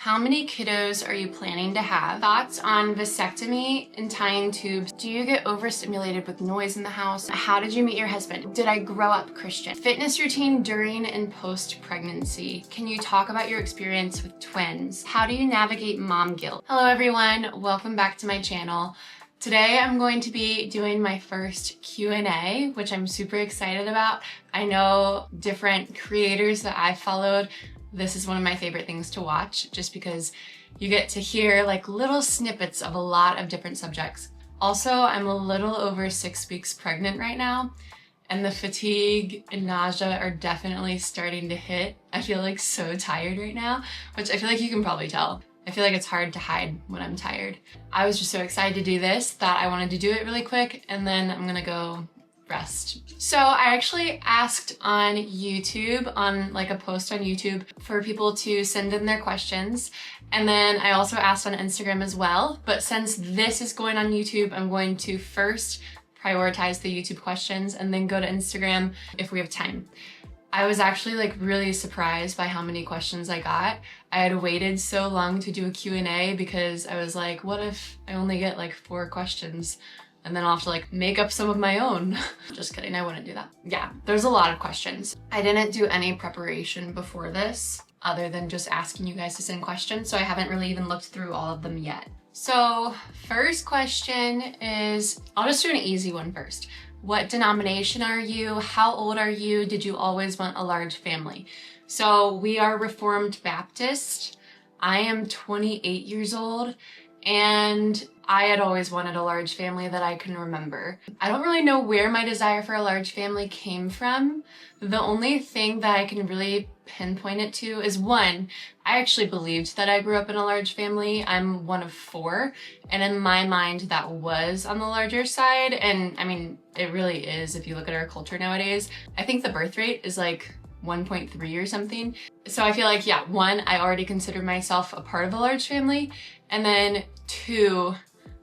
How many kiddos are you planning to have? Thoughts on vasectomy and tying tubes? Do you get overstimulated with noise in the house? How did you meet your husband? Did I grow up Christian? Fitness routine during and post pregnancy. Can you talk about your experience with twins? How do you navigate mom guilt? Hello everyone, welcome back to my channel. Today I'm going to be doing my first Q&A, which I'm super excited about. I know different creators that I've followed, this is one of my favorite things to watch just because you get to hear like little snippets of a lot of different subjects. Also, I'm a little over 6 weeks pregnant right now, and the fatigue and nausea are definitely starting to hit. I feel like so tired right now, which I feel like you can probably tell. I feel like it's hard to hide when I'm tired. I was just so excited to do this that I wanted to do it really quick, and then I'm gonna go rest. So I actually asked on YouTube, on like a post on YouTube, for people to send in their questions. And then I also asked on Instagram as well. But since this is going on YouTube, I'm going to first prioritize the YouTube questions and then go to Instagram if we have time. I was actually like really surprised by how many questions I got. I had waited so long to do a Q&A because I was like, what if I only get like 4 questions? And then I'll have to like make up some of my own. Just kidding, I wouldn't do that. Yeah, there's a lot of questions. I didn't do any preparation before this other than just asking you guys to send questions, so I haven't really even looked through all of them yet. So first question is, I'll just do an easy one first. What denomination are you? How old are you? Did you always want a large family? So we are Reformed Baptist. I am 28 years old, and I had always wanted a large family that I can remember. I don't really know where my desire for a large family came from. The only thing that I can really pinpoint it to is, one, I actually believed that I grew up in a large family. I'm one of 4, and in my mind that was on the larger side, and I mean, it really is if you look at our culture nowadays. I think the birth rate is like 1.3 or something. So I feel like, yeah, 1, I already considered myself a part of a large family, and then 2,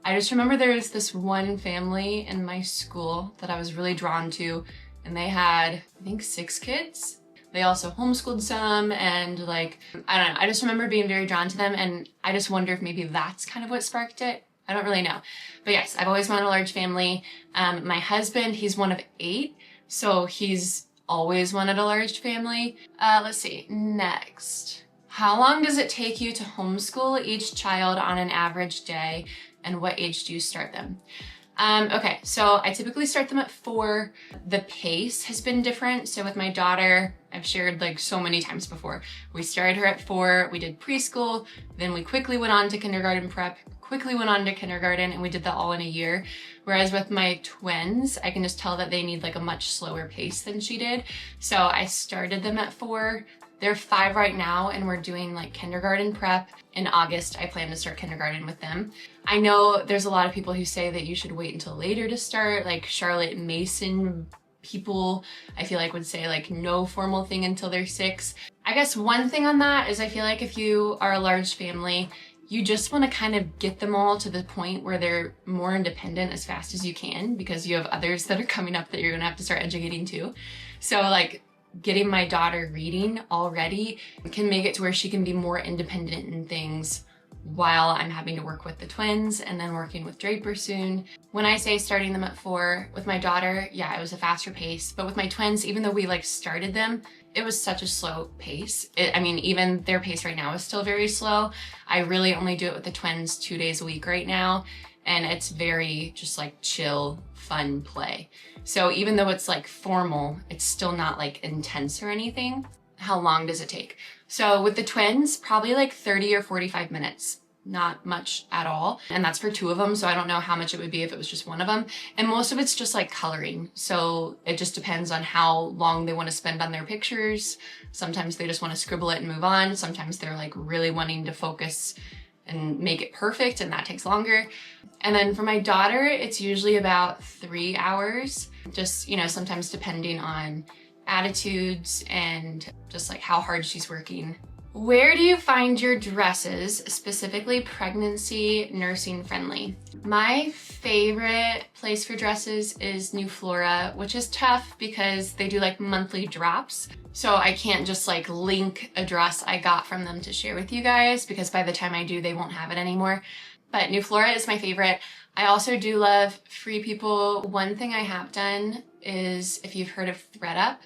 I just remember there was this one family in my school that I was really drawn to, and they had, I think, 6 kids. They also homeschooled some, and like, I don't know, I just remember being very drawn to them, and I just wonder if maybe that's kind of what sparked it. I don't really know. But yes, I've always wanted a large family. My husband, he's one of 8, so he's always wanted a large family. Let's see, next. How long does it take you to homeschool each child on an average day, and what age do you start them? Okay, so I typically start them at 4. The pace has been different. So with my daughter, I've shared like so many times before, we started her at 4, we did preschool, then we quickly went on to kindergarten prep, quickly went on to kindergarten, and we did that all in a year. Whereas with my twins, I can just tell that they need like a much slower pace than she did. So I started them at 4. They're 5 right now, and we're doing like kindergarten prep. In August, I plan to start kindergarten with them. I know there's a lot of people who say that you should wait until later to start, like Charlotte Mason people, I feel like would say like no formal thing until they're 6. I guess one thing on that is I feel like if you are a large family, you just want to kind of get them all to the point where they're more independent as fast as you can, because you have others that are coming up that you're gonna have to start educating too. So like, getting my daughter reading already can make it to where she can be more independent in things while I'm having to work with the twins and then working with Draper soon. When I say starting them at 4, with my daughter, yeah, it was a faster pace. But with my twins, even though we like started them, it was such a slow pace. I mean, even their pace right now is still very slow. I really only do it with the twins 2 days a week right now. And it's very just like chill, fun play. So even though it's like formal, it's still not like intense or anything. How long does it take? So with the twins, probably like 30 or 45 minutes. Not much at all. And that's for 2 of them, so I don't know how much it would be if it was just one of them. And most of it's just like coloring. So it just depends on how long they want to spend on their pictures. Sometimes they just want to scribble it and move on. Sometimes they're like really wanting to focus and make it perfect, and that takes longer. And then for my daughter, it's usually about 3 hours, just, you know, sometimes depending on attitudes and just like how hard she's working Where do you find your dresses, specifically pregnancy, nursing friendly? My favorite place for dresses is Neuflora, which is tough because they do like monthly drops. So I can't just like link a dress I got from them to share with you guys because by the time I do, they won't have it anymore. But Neuflora is my favorite. I also do love Free People. One thing I have done is, if you've heard of thredUP,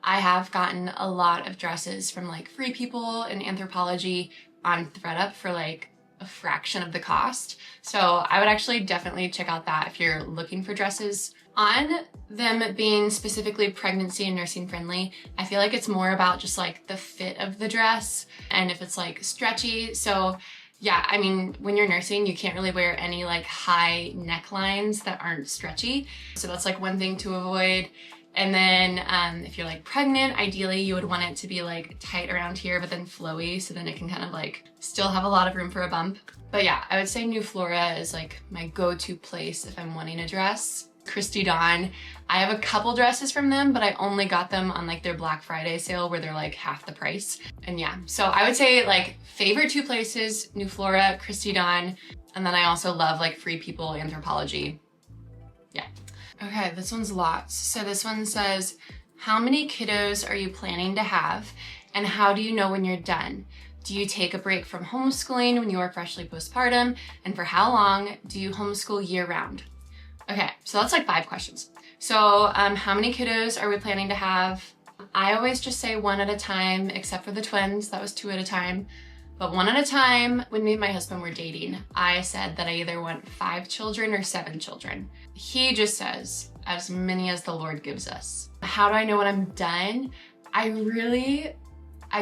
I have gotten a lot of dresses from like Free People and Anthropologie on thredUP for like a fraction of the cost. So I would actually definitely check out that if you're looking for dresses. On them being specifically pregnancy and nursing friendly, I feel like it's more about just like the fit of the dress and if it's like stretchy. So yeah, I mean, when you're nursing, you can't really wear any like high necklines that aren't stretchy. So that's like one thing to avoid. And then if you're like pregnant, ideally you would want it to be like tight around here, but then flowy, so then it can kind of like still have a lot of room for a bump. But yeah, I would say Neuflora is like my go-to place if I'm wanting a dress. Christy Dawn, I have a couple dresses from them, but I only got them on like their Black Friday sale where they're like half the price. And yeah, so I would say like favorite two places, Neuflora, Christy Dawn, and then I also love like Free People, Anthropologie. Yeah. Okay, this one's lots. So this one says, how many kiddos are you planning to have? And how do you know when you're done? Do you take a break from homeschooling when you are freshly postpartum? And for how long do you homeschool year round? Okay, so that's like 5 questions. So how many kiddos are we planning to have? I always just say 1 at a time, except for the twins, that was 2 at a time. But 1 at a time. When me and my husband were dating, I said that I either want 5 children or 7 children. He just says, as many as the Lord gives us. How do I know when I'm done? I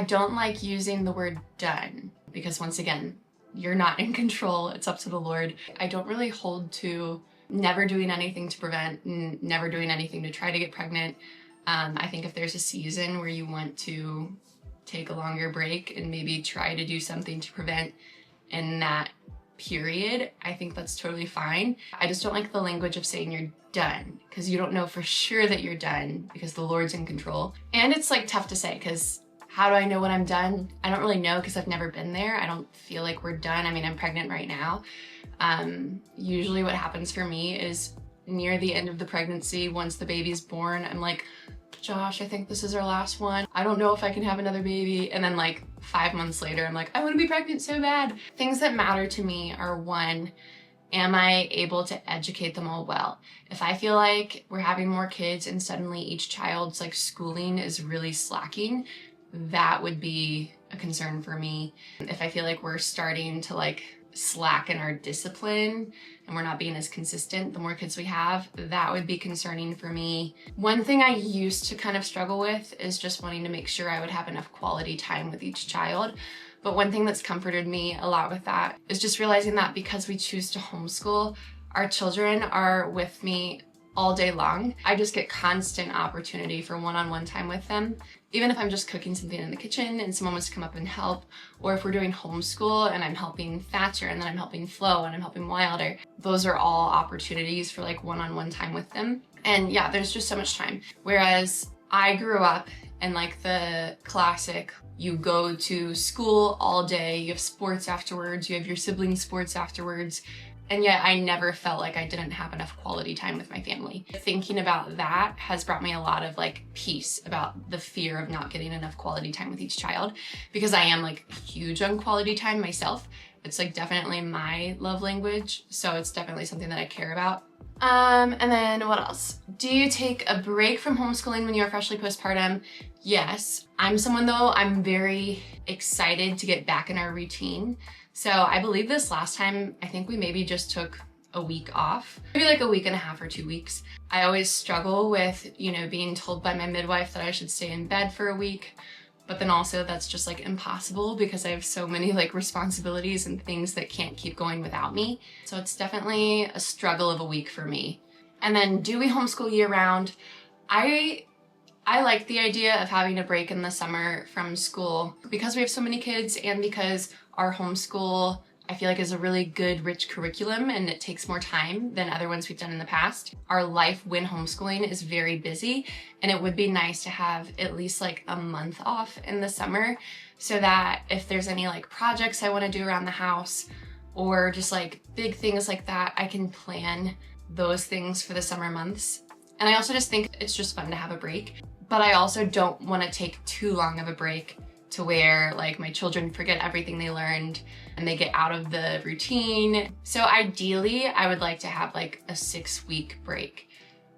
don't like using the word done because once again, you're not in control. It's up to the Lord. I don't really hold to never doing anything to prevent and never doing anything to try to get pregnant. I think if there's a season where you want to take a longer break and maybe try to do something to prevent in that period, I think that's totally fine. I just don't like the language of saying you're done because you don't know for sure that you're done because the Lord's in control. And it's like tough to say because how do I know when I'm done? I don't really know because I've never been there. I don't feel like we're done. I mean, I'm pregnant right now. Usually what happens for me is near the end of the pregnancy, once the baby's born, I'm like, Josh, I think this is our last one. I don't know if I can have another baby. And then like 5 months later, I'm like, I want to be pregnant so bad. Things that matter to me are 1, am I able to educate them all well? If I feel like we're having more kids and suddenly each child's like schooling is really slacking, that would be a concern for me. If I feel like we're starting to like slacken our discipline and we're not being as consistent the more kids we have, that would be concerning for me. One thing I used to kind of struggle with is just wanting to make sure I would have enough quality time with each child. But one thing that's comforted me a lot with that is just realizing that because we choose to homeschool, our children are with me all day long. I just get constant opportunity for one-on-one time with them. Even if I'm just cooking something in the kitchen and someone wants to come up and help, or if we're doing homeschool and I'm helping Thatcher and then I'm helping Flo and I'm helping Wilder, those are all opportunities for like one-on-one time with them. And yeah, there's just so much time. Whereas I grew up in like the classic, you go to school all day, you have sports afterwards, you have your sibling sports afterwards, and yet I never felt like I didn't have enough quality time with my family. Thinking about that has brought me a lot of like peace about the fear of not getting enough quality time with each child, because I am like huge on quality time myself. It's like definitely my love language, so it's definitely something that I care about. And then what else? Do you take a break from homeschooling when you are freshly postpartum? Yes. I'm someone though, I'm very excited to get back in our routine. So I believe this last time, I think we maybe just took a week off, maybe like a week and a half or 2 weeks. I always struggle with, being told by my midwife that I should stay in bed for a week, but then also that's just like impossible because I have so many like responsibilities and things that can't keep going without me. So it's definitely a struggle of a week for me. And then do we homeschool year round? I like the idea of having a break in the summer from school because we have so many kids and because our homeschool, I feel like is a really good, rich curriculum, and it takes more time than other ones we've done in the past. Our life when homeschooling is very busy, and it would be nice to have at least like a month off in the summer so that if there's any like projects I want to do around the house or just like big things like that, I can plan those things for the summer months. And I also just think it's just fun to have a break, but I also don't want to take too long of a break to where like my children forget everything they learned and they get out of the routine. So ideally, I would like to have like a 6-week break.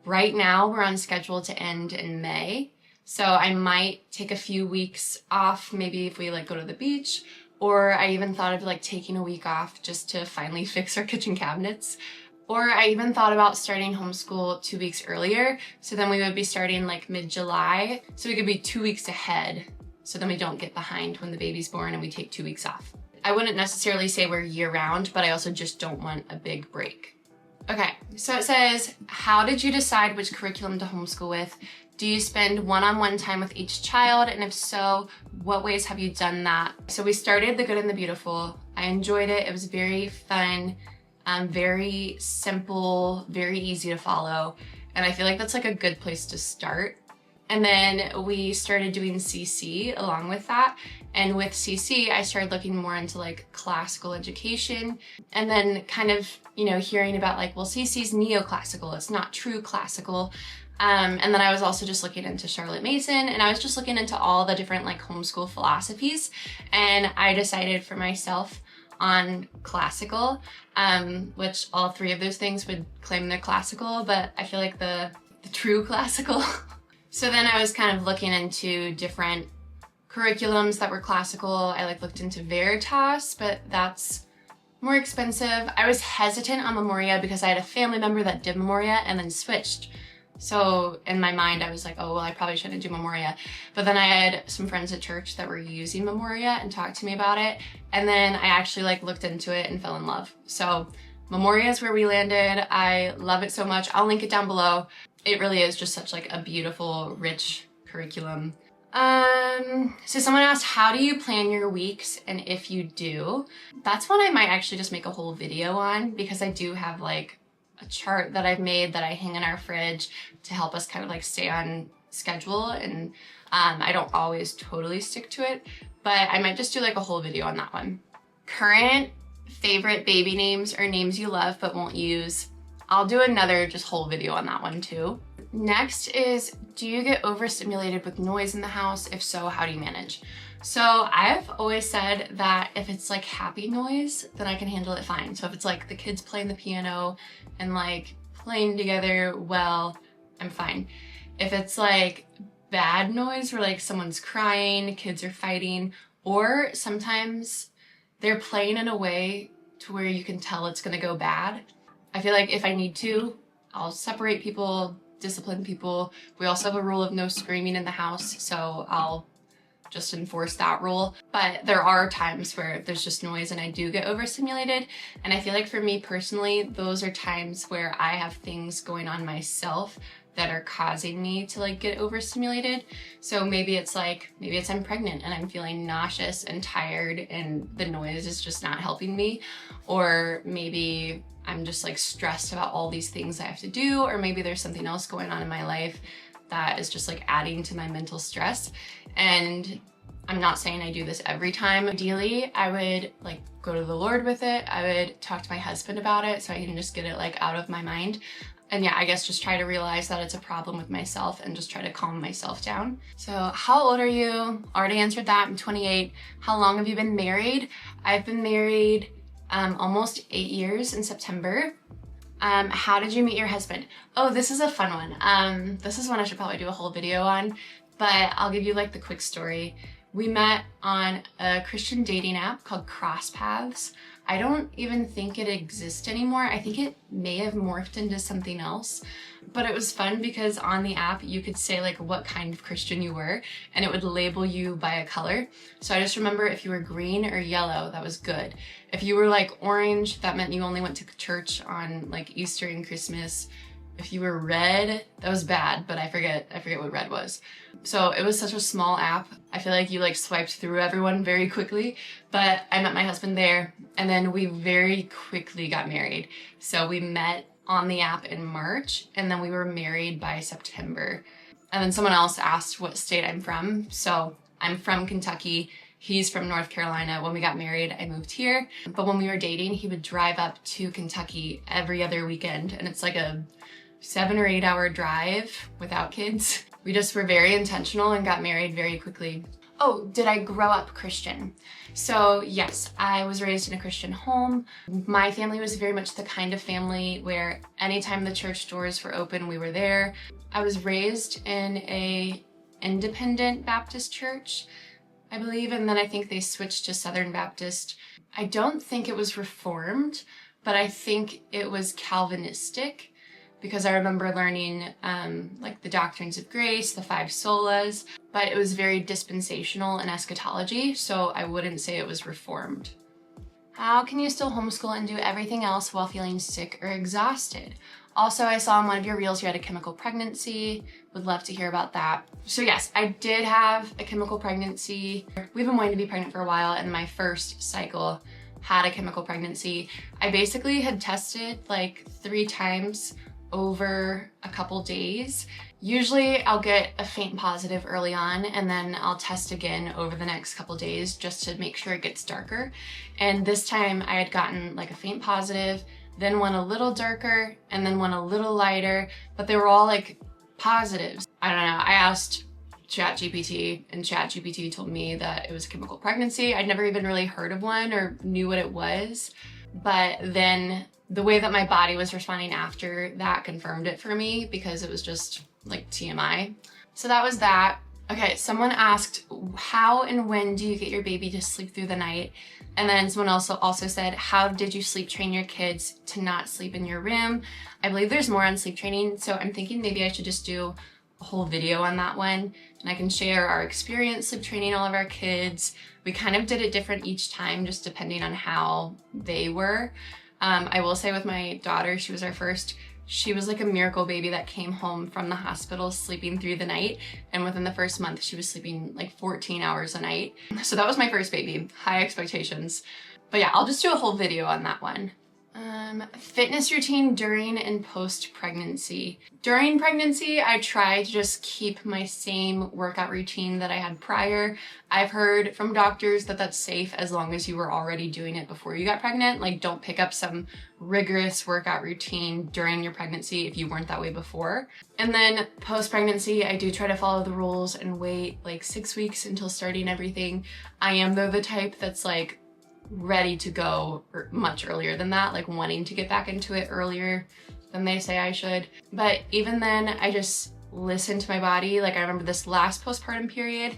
Right now, we're on schedule to end in May. So I might take a few weeks off, maybe if we like go to the beach, or I even thought of like taking a week off just to finally fix our kitchen cabinets. Or I even thought about starting homeschool 2 weeks earlier. So then we would be starting like mid-July. So we could be 2 weeks ahead. So then we don't get behind when the baby's born and we take 2 weeks off. I wouldn't necessarily say we're year-round, but I also just don't want a big break. Okay, so it says, how did you decide which curriculum to homeschool with? Do you spend one-on-one time with each child? And if so, what ways have you done that? So we started The Good and the Beautiful. I enjoyed it. It was very fun, very simple, very easy to follow. And I feel like that's like a good place to start. And then we started doing CC along with that. And with CC, I started looking more into like classical education and then kind of, you know, hearing about like, well, CC's neoclassical, it's not true classical. And then I was also just looking into Charlotte Mason, and I was just looking into all the different like homeschool philosophies. And I decided for myself on classical, which all 3 of those things would claim they're classical, but I feel like the true classical. So then I was kind of looking into different curriculums that were classical. I like looked into Veritas, but that's more expensive. I was hesitant on Memoria because I had a family member that did Memoria and then switched. So in my mind, I was like, oh, well, I probably shouldn't do Memoria. But then I had some friends at church that were using Memoria and talked to me about it. And then I actually like looked into it and fell in love. So Memoria is where we landed. I love it so much. I'll link it down below. It really is just such like a beautiful, rich curriculum. So someone asked, how do you plan your weeks? And if you do, that's one I might actually just make a whole video on, because I do have like a chart that I've made that I hang in our fridge to help us kind of like stay on schedule. And I don't always totally stick to it, but I might just do like a whole video on that one. Current favorite baby names or names you love but won't use. I'll do another just whole video on that one too. Next is, do you get overstimulated with noise in the house? If so, how do you manage? So I've always said that if it's like happy noise, then I can handle it fine. So if it's like the kids playing the piano and like playing together well, I'm fine. If it's like bad noise where like someone's crying, kids are fighting, or sometimes they're playing in a way to where you can tell it's gonna go bad, I feel like if I need to, I'll separate people, discipline people. We also have a rule of no screaming in the house, so I'll just enforce that rule. But there are times where there's just noise and I do get overstimulated. And I feel like for me personally, those are times where I have things going on myself that are causing me to like get overstimulated. So maybe it's I'm pregnant and I'm feeling nauseous and tired and the noise is just not helping me. Or maybe I'm just like stressed about all these things I have to do, or maybe there's something else going on in my life that is just like adding to my mental stress. And I'm not saying I do this every time. Ideally, I would like go to the Lord with it. I would talk to my husband about it so I can just get it like out of my mind. And yeah, I guess just try to realize that it's a problem with myself and just try to calm myself down. So how old are you? Already answered that, I'm 28. How long have you been married? I've been married almost 8 years in September. How did you meet your husband? Oh, this is a fun one. This is one I should probably do a whole video on, but I'll give you like the quick story. We met on a Christian dating app called CrossPaths. I don't even think it exists anymore. I think it may have morphed into something else, but it was fun because on the app you could say like what kind of Christian you were and it would label you by a color. So I just remember if you were green or yellow, that was good. If you were like orange, that meant you only went to church on like Easter and Christmas. If you were red, that was bad, but I forget what red was. So it was such a small app. I feel like you like swiped through everyone very quickly, but I met my husband there and then we very quickly got married. So we met on the app in March and then we were married by September. And then someone else asked what state I'm from. So I'm from Kentucky. He's from North Carolina. When we got married, I moved here. But when we were dating, he would drive up to Kentucky every other weekend. And it's like a 7 or 8 hour drive without kids. We just were very intentional and got married very quickly. Oh, did I grow up Christian? So yes, I was raised in a Christian home. My family was very much the kind of family where anytime the church doors were open, we were there. I was raised in a independent Baptist church, I believe, and then I think they switched to Southern Baptist. I don't think it was Reformed, but I think it was Calvinistic, because I remember learning like the doctrines of grace, the 5 solas, but it was very dispensational in eschatology, so I wouldn't say it was Reformed. How can you still homeschool and do everything else while feeling sick or exhausted? Also, I saw in one of your reels you had a chemical pregnancy. Would love to hear about that. So yes, I did have a chemical pregnancy. We've been wanting to be pregnant for a while, and my first cycle had a chemical pregnancy. I basically had tested like 3 times over a couple days. Usually I'll get a faint positive early on and then I'll test again over the next couple days just to make sure it gets darker. And this time I had gotten like a faint positive, then one a little darker, and then one a little lighter, but they were all like positives. I don't know, I asked ChatGPT and ChatGPT told me that it was a chemical pregnancy. I'd never even really heard of one or knew what it was, but then the way that my body was responding after that confirmed it for me because it was just like TMI. So that was that. Okay, someone asked, how and when do you get your baby to sleep through the night? And then someone also said, how did you sleep train your kids to not sleep in your room? I believe there's more on sleep training, so I'm thinking maybe I should just do a whole video on that one, and I can share our experience sleep training all of our kids. We kind of did it different each time, just depending on how they were. I will say with my daughter, she was our first, she was like a miracle baby that came home from the hospital sleeping through the night. And within the first month, she was sleeping like 14 hours a night. So that was my first baby, high expectations. But yeah, I'll just do a whole video on that one. Fitness routine during and post pregnancy. During pregnancy, I try to just keep my same workout routine that I had prior. I've heard from doctors that that's safe as long as you were already doing it before you got pregnant. Like, don't pick up some rigorous workout routine during your pregnancy if you weren't that way before. And then post pregnancy, I do try to follow the rules and wait like 6 weeks until starting everything. I am though the type that's like ready to go much earlier than that, like wanting to get back into it earlier than they say I should. But even then, I just listen to my body. Like, I remember this last postpartum period,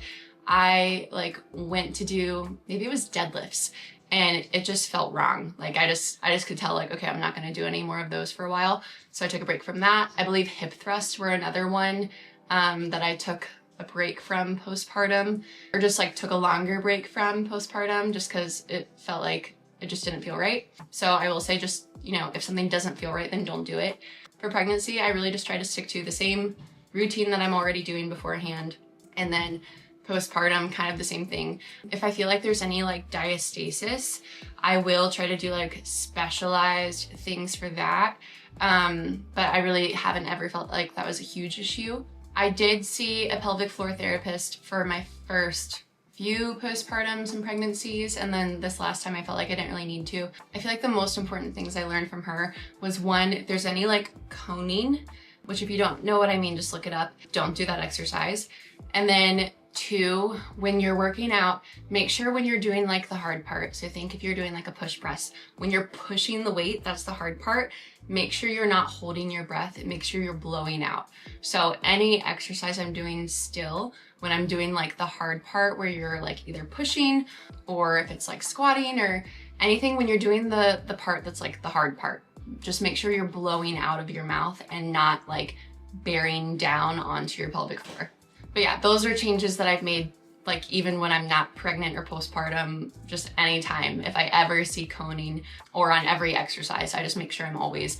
I like went to do, maybe it was deadlifts, and it just felt wrong. Like I just could tell, like, okay, I'm not gonna do any more of those for a while. So I took a break from that. I believe hip thrusts were another one that I took a break from postpartum, or just like took a longer break from postpartum just because it felt like it just didn't feel right. So I will say, just, you know, if something doesn't feel right, then don't do it. For pregnancy, I really just try to stick to the same routine that I'm already doing beforehand. And then postpartum, kind of the same thing. If I feel like there's any like diastasis, I will try to do like specialized things for that. But I really haven't ever felt like that was a huge issue. I did see a pelvic floor therapist for my first few postpartums and pregnancies, and then this last time I felt like I didn't really need to. I feel like the most important things I learned from her was, one, if there's any like coning, which if you don't know what I mean, just look it up. Don't do that exercise. And then 2, when you're working out, make sure when you're doing like the hard part, so think if you're doing like a push press, when you're pushing the weight, that's the hard part, make sure you're not holding your breath and make sure you're blowing out. So any exercise I'm doing still, when I'm doing like the hard part where you're like either pushing, or if it's like squatting or anything, when you're doing the part that's like the hard part, just make sure you're blowing out of your mouth and not like bearing down onto your pelvic floor. But yeah, those are changes that I've made, like even when I'm not pregnant or postpartum, just anytime. If I ever see coning or on every exercise, I just make sure I'm always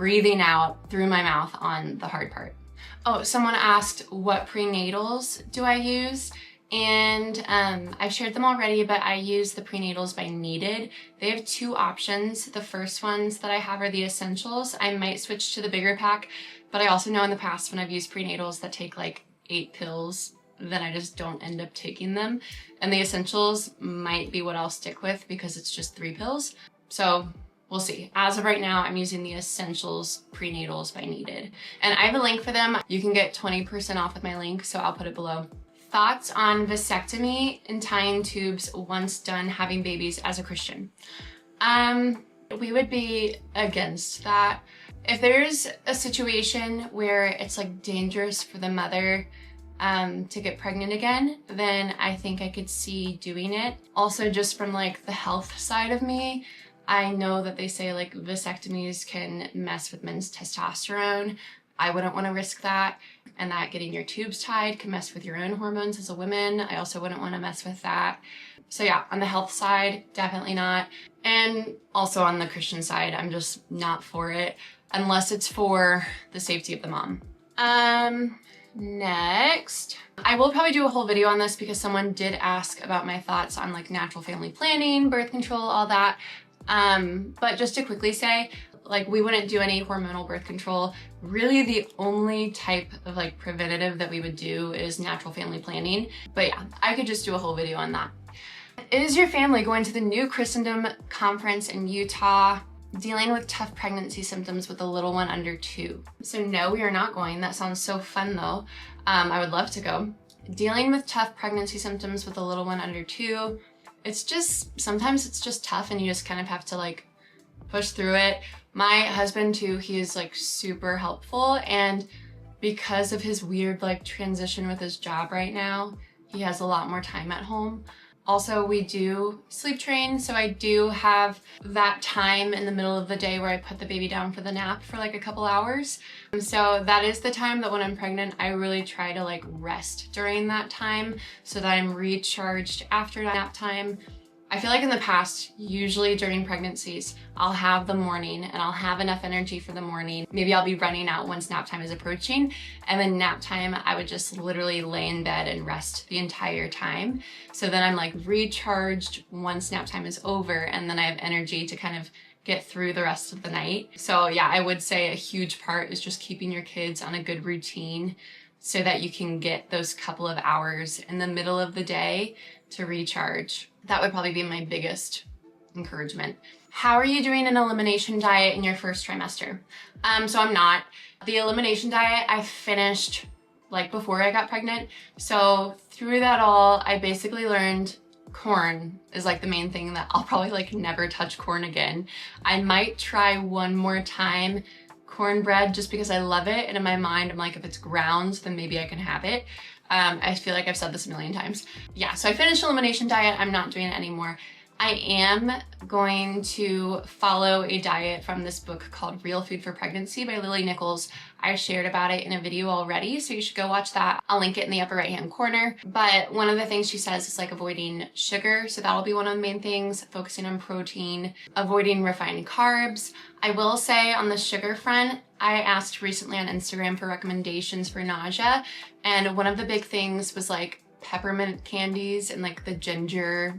breathing out through my mouth on the hard part. Oh, someone asked what prenatals do I use? And I've shared them already, but I use the prenatals by Needed. They have two options. The first ones that I have are the essentials. I might switch to the bigger pack, but I also know in the past when I've used prenatals that take like 8 pills, then I just don't end up taking them. And the essentials might be what I'll stick with because it's just 3 pills. So we'll see. As of right now, I'm using the Essentials Prenatals by Needed. And I have a link for them. You can get 20% off with my link, so I'll put it below. Thoughts on vasectomy and tying tubes once done having babies as a Christian? We would be against that. If there's a situation where it's like dangerous for the mother to get pregnant again, then I think I could see doing it. Also, just from like the health side of me, I know that they say like vasectomies can mess with men's testosterone. I wouldn't want to risk that, and that getting your tubes tied can mess with your own hormones as a woman. I also wouldn't want to mess with that. So yeah, on the health side, definitely not. And also on the Christian side, I'm just not for it unless it's for the safety of the mom. Next, I will probably do a whole video on this because someone did ask about my thoughts on like natural family planning, birth control, all that. But just to quickly say, like, we wouldn't do any hormonal birth control. Really, the only type of like preventative that we would do is natural family planning. But yeah, I could just do a whole video on that. Is your family going to the New Christendom Conference in Utah, dealing with tough pregnancy symptoms with a little one under 2? So no, we are not going. That sounds so fun though. I would love to go. Dealing with tough pregnancy symptoms with a little one under 2. It's just, sometimes it's just tough and you just kind of have to like push through it. My husband too, he is like super helpful, and because of his weird like transition with his job right now, he has a lot more time at home. Also, we do sleep train, so I do have that time in the middle of the day where I put the baby down for the nap for like a couple hours. So that is the time that when I'm pregnant, I really try to like rest during that time so that I'm recharged after nap time. I feel like in the past, usually during pregnancies, I'll have the morning and I'll have enough energy for the morning. Maybe I'll be running out once nap time is approaching, and then nap time, I would just literally lay in bed and rest the entire time. So then I'm like recharged once nap time is over, and then I have energy to kind of get through the rest of the night. So yeah, I would say a huge part is just keeping your kids on a good routine so that you can get those couple of hours in the middle of the day to recharge. That would probably be my biggest encouragement. How are you doing an elimination diet in your first trimester? So I'm not. The elimination diet I finished like before I got pregnant. So through that all, I basically learned corn is like the main thing, that I'll probably like never touch corn again. I might try one more time cornbread just because I love it, and in my mind I'm like, if it's ground then maybe I can have it. I feel like I've said this a million times. Yeah, so I finished elimination diet. I'm not doing it anymore. I am going to follow a diet from this book called Real Food for Pregnancy by Lily Nichols. I shared about it in a video already, so you should go watch that. I'll link it in the upper right hand corner. But one of the things she says is like avoiding sugar. So that'll be one of the main things, focusing on protein, avoiding refined carbs. I will say on the sugar front, I asked recently on Instagram for recommendations for nausea. And one of the big things was like peppermint candies and like the ginger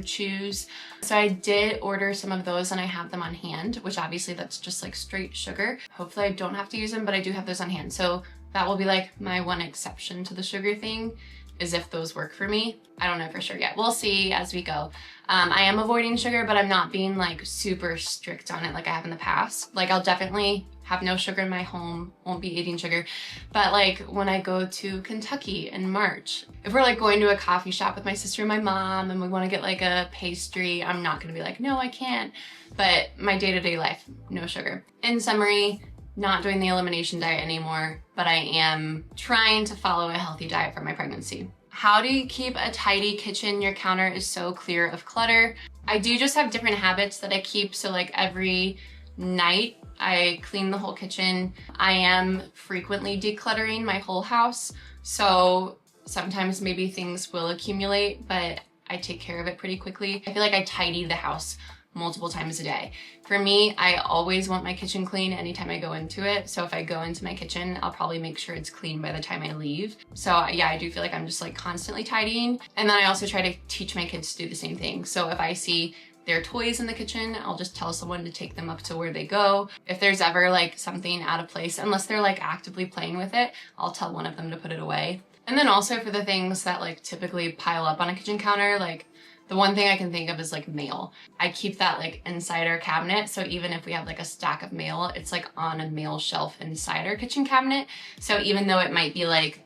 chews. So I did order some of those and I have them on hand, which obviously that's just like straight sugar. Hopefully I don't have to use them, but I do have those on hand. So that will be like my one exception to the sugar thing, is if those work for me. I don't know for sure yet. We'll see as we go. I am avoiding sugar, but I'm not being like super strict on it like I have in the past. Like I'll definitely have no sugar in my home, won't be eating sugar. But like when I go to Kentucky in March, if we're like going to a coffee shop with my sister and my mom and we want to get like a pastry, I'm not gonna be like, no, I can't. But my day-to-day life, no sugar. In summary, not doing the elimination diet anymore, but I am trying to follow a healthy diet for my pregnancy. How do you keep a tidy kitchen? Your counter is so clear of clutter. I do just have different habits that I keep. So like every night I clean the whole kitchen. I am frequently decluttering my whole house. So sometimes maybe things will accumulate, but I take care of it pretty quickly. I feel like I tidy the house multiple times a day. For me, I always want my kitchen clean anytime I go into it. So if I go into my kitchen, I'll probably make sure it's clean by the time I leave. So yeah, I do feel like I'm just like constantly tidying. And then I also try to teach my kids to do the same thing. So if I see their toys in the kitchen, I'll just tell someone to take them up to where they go. If there's ever like something out of place, unless they're like actively playing with it, I'll tell one of them to put it away. And then also for the things that like typically pile up on a kitchen counter, like the one thing I can think of is like mail. I keep that like inside our cabinet. So even if we have like a stack of mail, it's like on a mail shelf inside our kitchen cabinet. So even though it might be like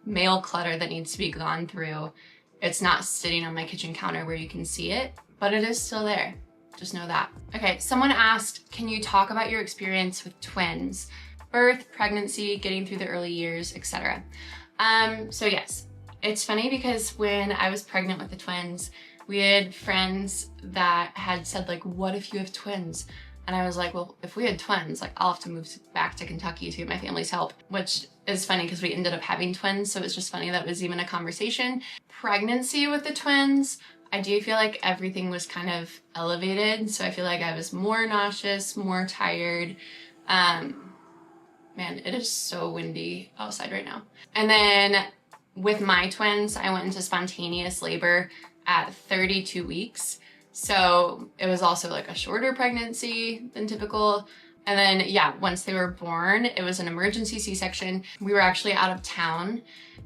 mail clutter that needs to be gone through, it's not sitting on my kitchen counter where you can see it, but it is still there. Just know that. Okay, someone asked, can you talk about your experience with twins? Birth, pregnancy, getting through the early years, etc. So yes, it's funny because when I was pregnant with the twins, we had friends that had said like, what if you have twins? And I was like, well, if we had twins, like I'll have to move back to Kentucky to get my family's help, which is funny because we ended up having twins. So it's just funny that was even a conversation. Pregnancy with the twins, I do feel like everything was kind of elevated. So I feel like I was more nauseous, more tired. Man, it is so windy outside right now. And then with my twins, I went into spontaneous labor at 32 weeks. So it was also like a shorter pregnancy than typical. And then yeah, once they were born, it was an emergency C-section. We were actually out of town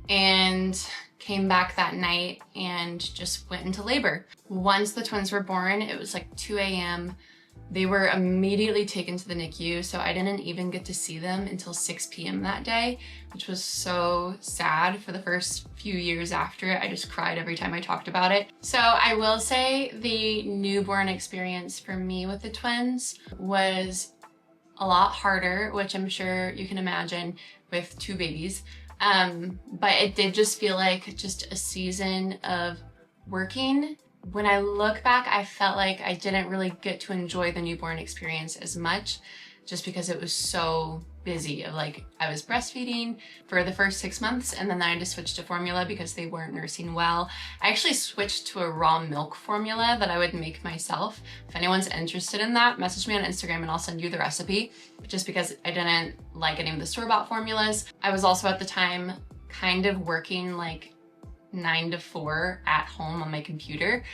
and came back that night and just went into labor. Once the twins were born, it was like 2 a.m. They were immediately taken to the NICU, so I didn't even get to see them until 6 p.m. that day, which was so sad. For the first few years after it, I just cried every time I talked about it. So I will say the newborn experience for me with the twins was a lot harder, which I'm sure you can imagine with 2 babies. But it did just feel like just a season of working. When I look back, I felt like I didn't really get to enjoy the newborn experience as much just because it was so busy. Like I was breastfeeding for the first 6 months and then I just switched to formula because they weren't nursing well. I actually switched to a raw milk formula that I would make myself. If anyone's interested in that, message me on Instagram and I'll send you the recipe, just because I didn't like any of the store-bought formulas. I was also at the time kind of working like 9 to 4 at home on my computer.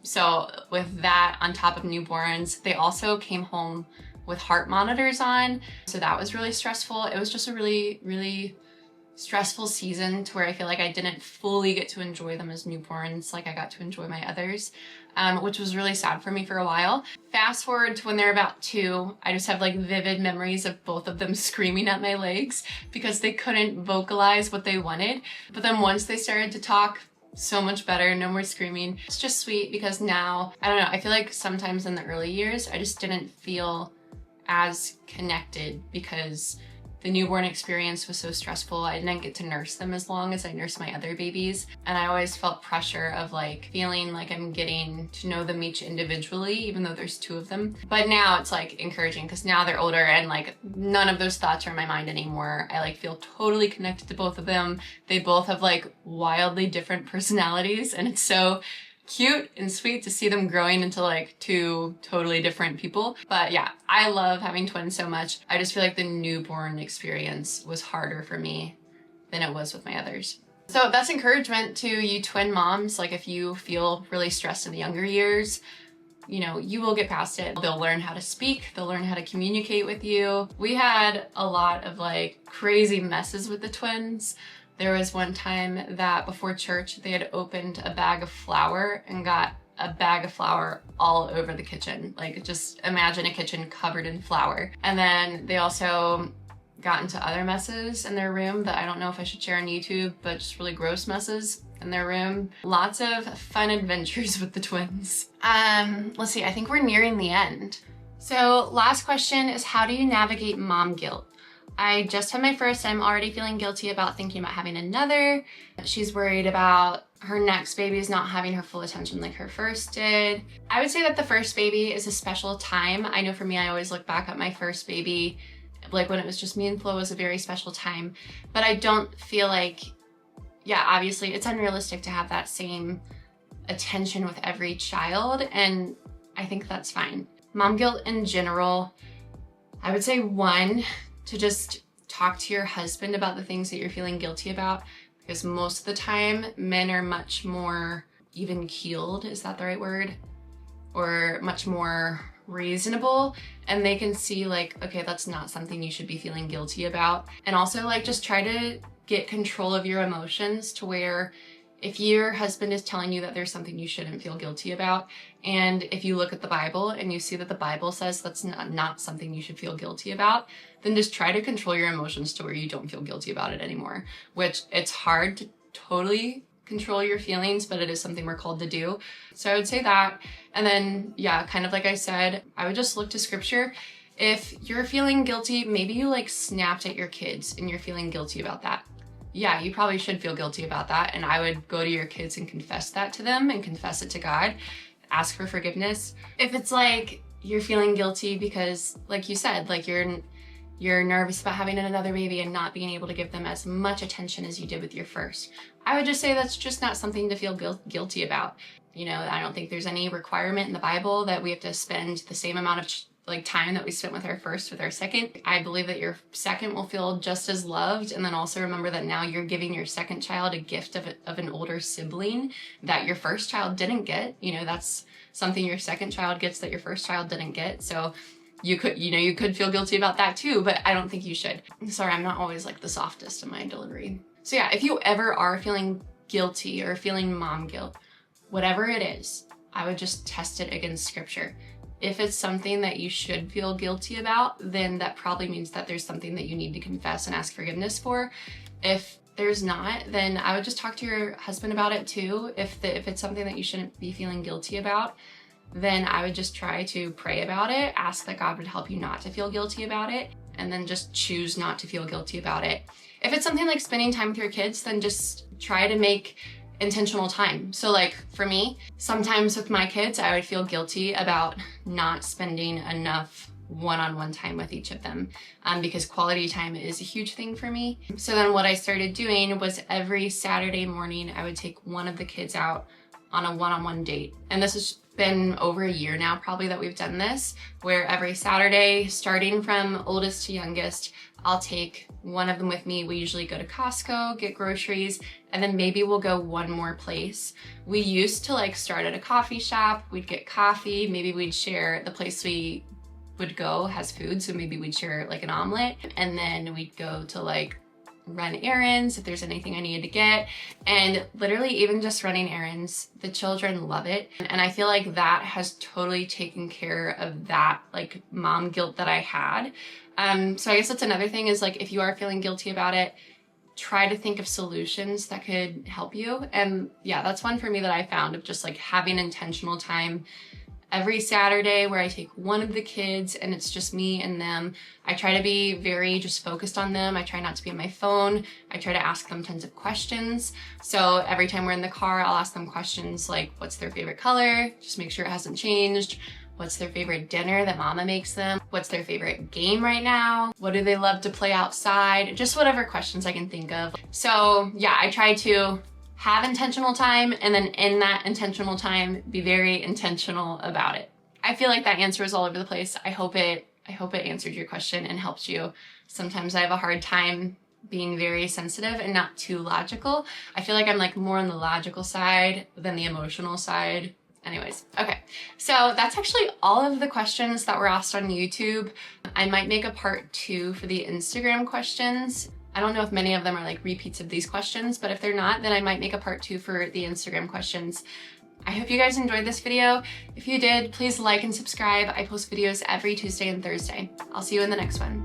So with that on top of newborns, they also came home with heart monitors on. So that was really stressful. It was just a really, really stressful season to where I feel like I didn't fully get to enjoy them as newborns like I got to enjoy my others, which was really sad for me for a while. Fast forward to when they're about 2, I just have like vivid memories of both of them screaming at my legs because they couldn't vocalize what they wanted. But then once they started to talk, so much better, no more screaming. It's just sweet because now, I don't know, I feel like sometimes in the early years, I just didn't feel as connected because the newborn experience was so stressful. I didn't get to nurse them as long as I nursed my other babies. And I always felt pressure of like feeling like I'm getting to know them each individually, even though there's 2 of them. But now it's like encouraging because now they're older and like none of those thoughts are in my mind anymore. I like feel totally connected to both of them. They both have like wildly different personalities and it's so cute and sweet to see them growing into like 2 totally different people. But yeah, I love having twins so much. I just feel like the newborn experience was harder for me than it was with my others. So that's encouragement to you twin moms. Like if you feel really stressed in the younger years, you know, you will get past it. They'll learn how to speak. They'll learn how to communicate with you. We had a lot of like crazy messes with the twins. There was one time that before church, they had opened a bag of flour and got a bag of flour all over the kitchen. Like just imagine a kitchen covered in flour. And then they also got into other messes in their room that I don't know if I should share on YouTube, but just really gross messes in their room. Lots of fun adventures with the twins. Let's see, I think we're nearing the end. So last question is, how do you navigate mom guilt? I just had my first, I'm already feeling guilty about thinking about having another. She's worried about her next baby's not having her full attention like her first did. I would say that the first baby is a special time. I know for me, I always look back at my first baby, like when it was just me and Flo was a very special time. But I don't feel like, yeah, obviously it's unrealistic to have that same attention with every child. And I think that's fine. Mom guilt in general, I would say one, to just talk to your husband about the things that you're feeling guilty about, because most of the time men are much more even keeled, is that the right word? Or much more reasonable, and they can see like, okay, that's not something you should be feeling guilty about. And also like just try to get control of your emotions to where if your husband is telling you that there's something you shouldn't feel guilty about, and if you look at the Bible and you see that the Bible says that's not something you should feel guilty about, then just try to control your emotions to where you don't feel guilty about it anymore, which it's hard to totally control your feelings, but it is something we're called to do. So I would say that. And then, yeah, kind of like I said, I would just look to scripture. If you're feeling guilty, maybe you like snapped at your kids and you're feeling guilty about that. Yeah, you probably should feel guilty about that. And I would go to your kids and confess that to them and confess it to God, ask for forgiveness. If it's like you're feeling guilty because, like you said, like you're nervous about having another baby and not being able to give them as much attention as you did with your first, I would just say that's just not something to feel guilty about. You know, I don't think there's any requirement in the Bible that we have to spend the same amount of like time that we spent with our first with our second. I believe that your second will feel just as loved, and then also remember that now you're giving your second child a gift of an older sibling that your first child didn't get. You know, that's something your second child gets that your first child didn't get. So you could feel guilty about that too, but I don't think you should. Sorry, I'm not always like the softest in my delivery. So yeah, if you ever are feeling guilty or feeling mom guilt, whatever it is, I would just test it against scripture. If it's something that you should feel guilty about, then that probably means that there's something that you need to confess and ask forgiveness for. If there's not, then I would just talk to your husband about it too. If it's something that you shouldn't be feeling guilty about, then I would just try to pray about it, ask that God would help you not to feel guilty about it, and then just choose not to feel guilty about it. If it's something like spending time with your kids, then just try to make intentional time. So like for me, sometimes with my kids, I would feel guilty about not spending enough one-on-one time with each of them because quality time is a huge thing for me. So then what I started doing was every Saturday morning, I would take one of the kids out on a one-on-one date. And this has been over a year now probably that we've done this, where every Saturday, starting from oldest to youngest, I'll take one of them with me. We usually go to Costco, get groceries, and then maybe we'll go one more place. We used to like start at a coffee shop, we'd get coffee, maybe we'd share, the place we would go has food, so maybe we'd share like an omelet, and then we'd go to like run errands if there's anything I needed to get. And literally even just running errands, the children love it. And I feel like that has totally taken care of that like mom guilt that I had. So I guess that's another thing is like, if you are feeling guilty about it, try to think of solutions that could help you. And yeah, that's one for me that I found of just like having intentional time every Saturday where I take one of the kids and it's just me and them. I try to be very just focused on them. I try not to be on my phone. I try to ask them tons of questions. So every time we're in the car, I'll ask them questions like, what's their favorite color? Just make sure it hasn't changed. What's their favorite dinner that mama makes them? What's their favorite game right now? What do they love to play outside? Just whatever questions I can think of. So yeah, I try to have intentional time, and then in that intentional time, be very intentional about it. I feel like that answer is all over the place. I hope it answered your question and helped you. Sometimes I have a hard time being very sensitive and not too logical. I feel like I'm like more on the logical side than the emotional side. Anyways, okay. So that's actually all of the questions that were asked on YouTube. I might make a part 2 for the Instagram questions. I don't know if many of them are like repeats of these questions, but if they're not, then I might make a part 2 for the Instagram questions. I hope you guys enjoyed this video. If you did, please like and subscribe. I post videos every Tuesday and Thursday. I'll see you in the next one.